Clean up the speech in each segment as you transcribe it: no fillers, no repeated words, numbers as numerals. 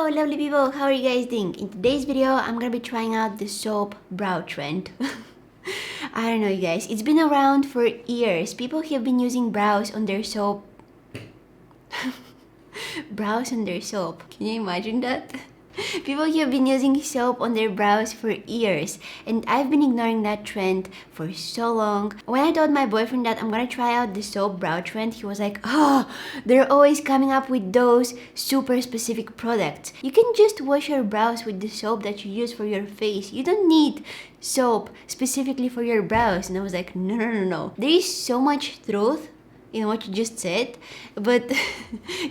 Hello lovely people, how are you guys doing? In today's video, I'm gonna be trying out the soap brow trend. I don't know you guys, it's been around for years. People have been using brows on their soap. Brows on their soap. Can you imagine that? People have been using soap on their brows for years, and I've been ignoring that trend for so long. When I told my boyfriend that I'm gonna try out the soap brow trend, he was like, oh, they're always coming up with those super specific products. You can just wash your brows with the soap that you use for your face. You don't need soap specifically for your brows. And I was like, no. There is so much truth in what you just said, but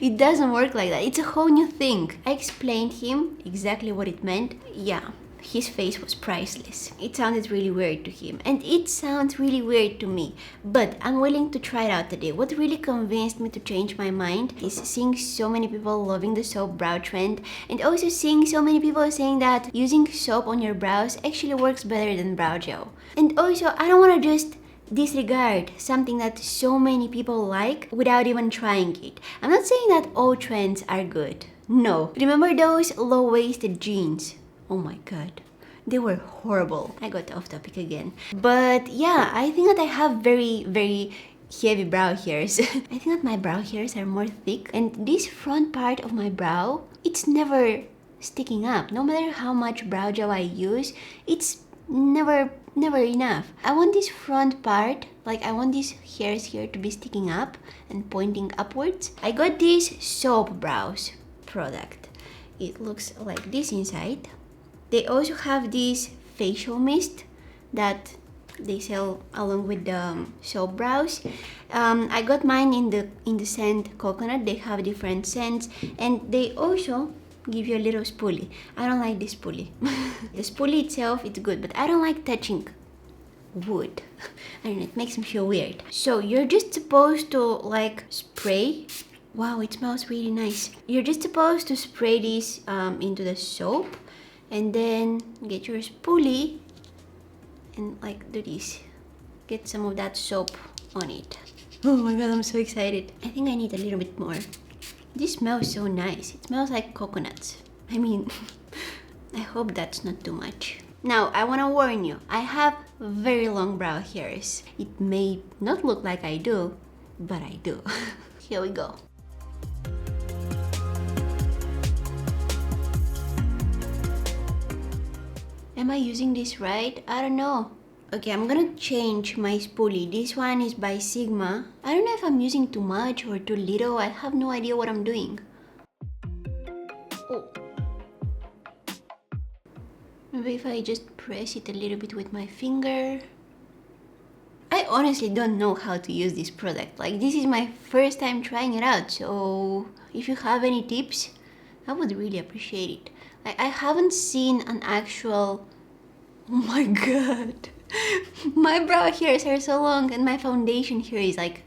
it doesn't work like that. It's a whole new thing. I explained him exactly what it meant. Yeah, his face was priceless. It sounded really weird to him, and it sounds really weird to me, but I'm willing to try it out today. What really convinced me to change my mind is seeing so many people loving the soap brow trend, and also seeing so many people saying that using soap on your brows actually works better than brow gel. And also, I don't want to just disregard something that so many people like without even trying it. I'm not saying that all trends are good. No. Remember those low-waisted jeans? Oh my god. They were horrible. I got off topic again. But yeah, I think that I have very heavy brow hairs. I think that my brow hairs are more thick, and this front part of my brow, it's never sticking up. No matter how much brow gel I use, it's never enough. I want this front part, like I want these hairs here to be sticking up and pointing upwards. I got this soap brows product. It looks like this inside. They also have this facial mist that they sell along with the soap brows. I got mine in the scent coconut. They have different scents, and they also give you a little spoolie. I don't like this spoolie. The spoolie itself, it's good, but I don't like touching wood. I don't know, it makes me feel weird. So you're just supposed to like spray. Wow, it smells really nice. You're just supposed to spray this into the soap, and then get your spoolie and like do this. Get some of that soap on it. Oh my god, I'm so excited. I think I need a little bit more. This smells so nice. It smells like coconuts. I mean, I hope that's not too much. Now, I want to warn you, I have very long brow hairs. It may not look like I do, but I do. Here we go. Am I using this right? I don't know. Okay, I'm gonna change my spoolie. This one is by Sigma. I don't know if I'm using too much or too little. I have no idea what I'm doing. Oh. Maybe if I just press it a little bit with my finger. I honestly don't know how to use this product. Like, this is my first time trying it out. So if you have any tips, I would really appreciate it. Like, I haven't seen an actual... Oh my god. My brow hairs are so long and my foundation here is like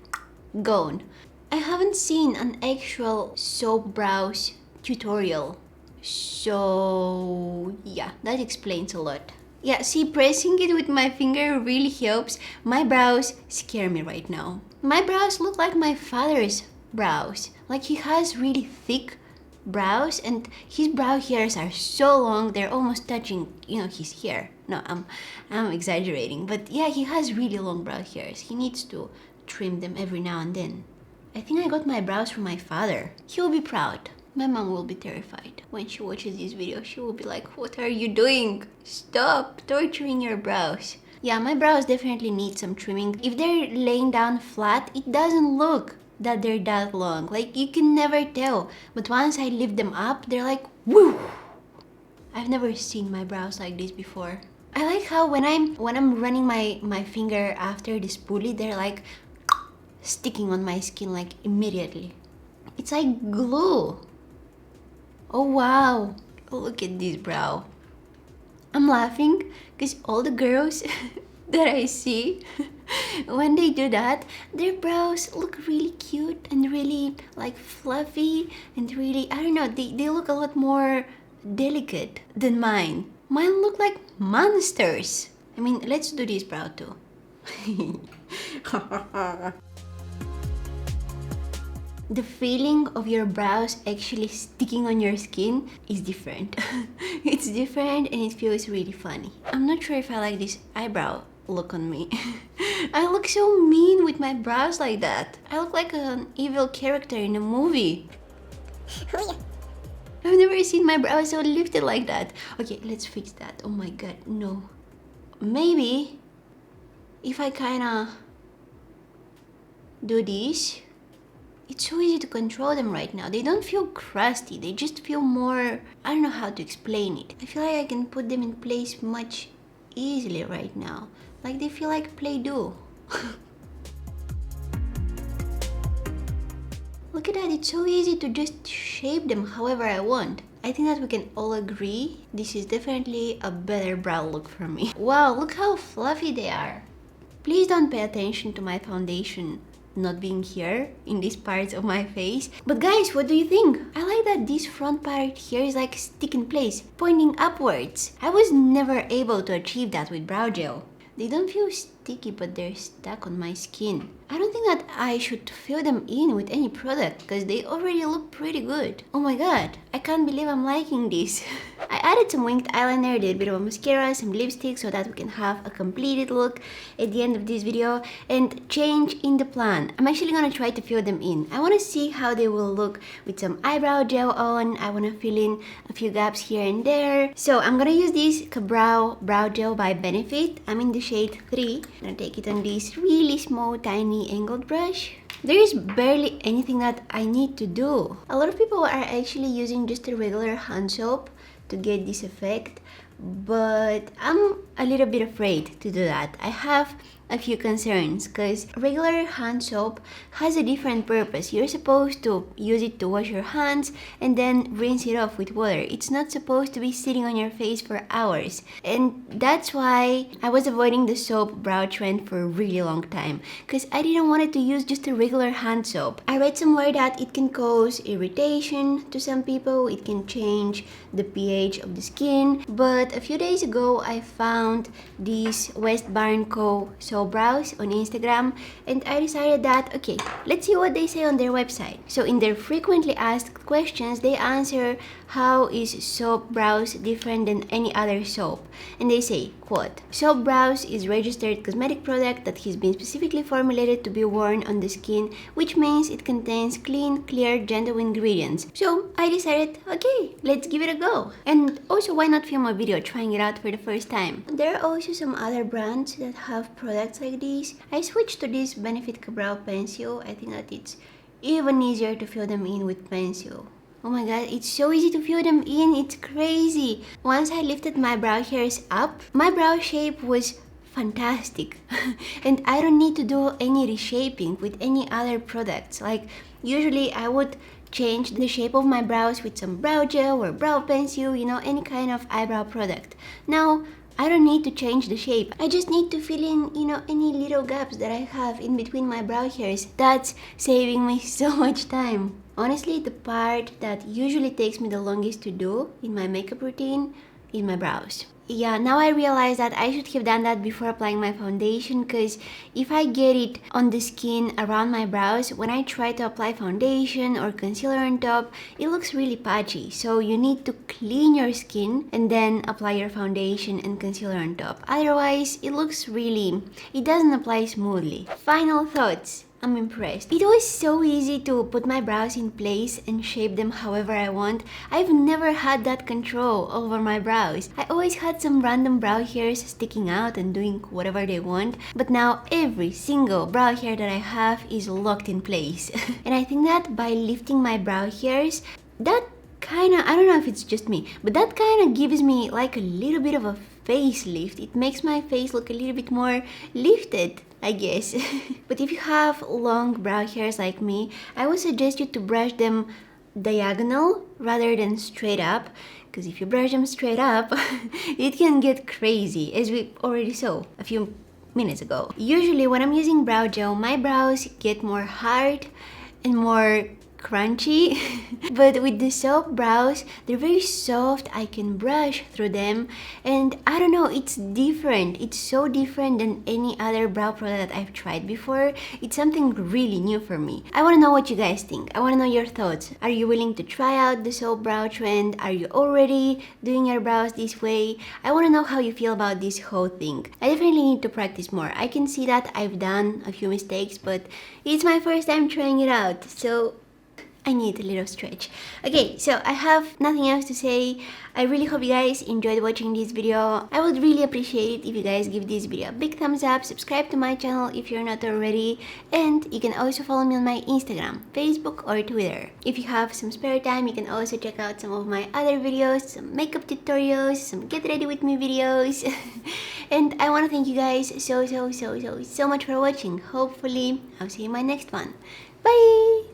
gone. I haven't seen an actual soap brows tutorial. So yeah, that explains a lot. Yeah, see, pressing it with my finger really helps. My brows scare me right now. My brows look like my father's brows. Like, he has really thick brows and his brow hairs are so long they're almost touching, you know, his hair. No, I'm exaggerating, but yeah, he has really long brow hairs. He needs to trim them every now and then. I think I got my brows from my father. He will be proud. My mom will be terrified. When she watches this video, she will be like, what are you doing? Stop torturing your brows. Yeah, my brows definitely need some trimming. If they're laying down flat, it doesn't look that they're that long. Like, you can never tell. But once I lift them up, they're like, woo! I've never seen my brows like this before. I like how when I'm running my finger after the spoolie, they're like sticking on my skin like immediately. It's like glue. Oh wow, look at this brow. I'm laughing because all the girls that I see, when they do that, their brows look really cute and really like fluffy and really, I don't know, they look a lot more delicate than mine. Mine look like monsters. I mean, let's do this brow too. the feeling of your brows actually sticking on your skin is different. It's different and it feels really funny. I'm not sure if I like this eyebrow look on me. I look so mean with my brows like that. I look like an evil character in a movie. I've never seen my brows so lifted like that. Okay, let's fix that. Oh my god, no. Maybe if I kinda do this, it's so easy to control them right now. They don't feel crusty, they just feel more, I don't know how to explain it. I feel like I can put them in place much easily right now. Like they feel like Play-Doh. Look at that, it's so easy to just shape them however I want. I think that we can all agree this is definitely a better brow look for me. Wow, look how fluffy they are. Please don't pay attention to my foundation not being here in these parts of my face. But guys, what do you think? I like that this front part here is like stick in place, pointing upwards. I was never able to achieve that with brow gel. They don't feel sticky, but they're stuck on my skin. I don't think that I should fill them in with any product because they already look pretty good. Oh my god, I can't believe I'm liking this. I added some winged eyeliner, did a bit of a mascara, some lipstick so that we can have a completed look at the end of this video, and change in the plan. I'm actually gonna try to fill them in. I wanna see how they will look with some eyebrow gel on. I wanna fill in a few gaps here and there. So I'm gonna use this Brow Gel by Benefit. I'm in the shade 3. I'm gonna take it on this really small, tiny angled brush. There is barely anything that I need to do. A lot of people are actually using just a regular hand soap to get this effect, but I'm a little bit afraid to do that. I have a few concerns because regular hand soap has a different purpose. You're supposed to use it to wash your hands and then rinse it off with water. It's not supposed to be sitting on your face for hours, and that's why I was avoiding the soap brow trend for a really long time, because I didn't want to use just a regular hand soap. I read somewhere that it can cause irritation to some people, it can change the pH of the skin, but a few days ago I found this West Barn Co. soap brows on Instagram, and I decided that, okay, let's see what they say on their website. So in their frequently asked questions, they answer how is soap brows different than any other soap, and they say, quote, soap brows is registered cosmetic product that has been specifically formulated to be worn on the skin, which means it contains clean, clear, gentle ingredients. So I decided, okay, let's give it a go. And also, why not film a video trying it out for the first time? There are also some other brands that have products like this. I switched to this Benefit Brow Pencil. I think that it's even easier to fill them in with pencil. Oh my god, it's so easy to fill them in, it's crazy. Once I lifted my brow hairs up, my brow shape was fantastic. And I don't need to do any reshaping with any other products. Like, usually I would change the shape of my brows with some brow gel or brow pencil, you know, any kind of eyebrow product. Now, I don't need to change the shape. I just need to fill in, you know, any little gaps that I have in between my brow hairs. That's saving me so much time. Honestly, the part that usually takes me the longest to do in my makeup routine is my brows. Yeah, now I realize that I should have done that before applying my foundation, because if I get it on the skin around my brows, when I try to apply foundation or concealer on top, it looks really patchy. So you need to clean your skin and then apply your foundation and concealer on top. Otherwise, it doesn't apply smoothly. Final thoughts. I'm impressed. It was so easy to put my brows in place and shape them however I want. I've never had that control over my brows. I always had some random brow hairs sticking out and doing whatever they want, but now every single brow hair that I have is locked in place. And I think that by lifting my brow hairs, that kinda, I don't know if it's just me, but that kinda gives me like a little bit of a facelift. It makes my face look a little bit more lifted, I guess. But if you have long brow hairs like me, I would suggest you to brush them diagonal rather than straight up, because if you brush them straight up, it can get crazy, as we already saw a few minutes ago. Usually when I'm using brow gel, my brows get more hard and more crunchy. But with the soap brows, they're very soft. I can brush through them, and I don't know, it's different. It's so different than any other brow product that I've tried before. It's something really new for me. I want to know what you guys think. I want to know your thoughts. Are you willing to try out the soap brow trend? Are you already doing your brows this way? I want to know how you feel about this whole thing. I definitely need to practice more. I can see that I've done a few mistakes, but it's my first time trying it out, so I need a little stretch. Okay, so I have nothing else to say. I really hope you guys enjoyed watching this video. I would really appreciate it if you guys give this video a big thumbs up, subscribe to my channel if you're not already, and you can also follow me on my Instagram, Facebook, or Twitter. If you have some spare time, you can also check out some of my other videos, some makeup tutorials, some get ready with me videos. And I want to thank you guys so much for watching. Hopefully, I'll see you in my next one. Bye!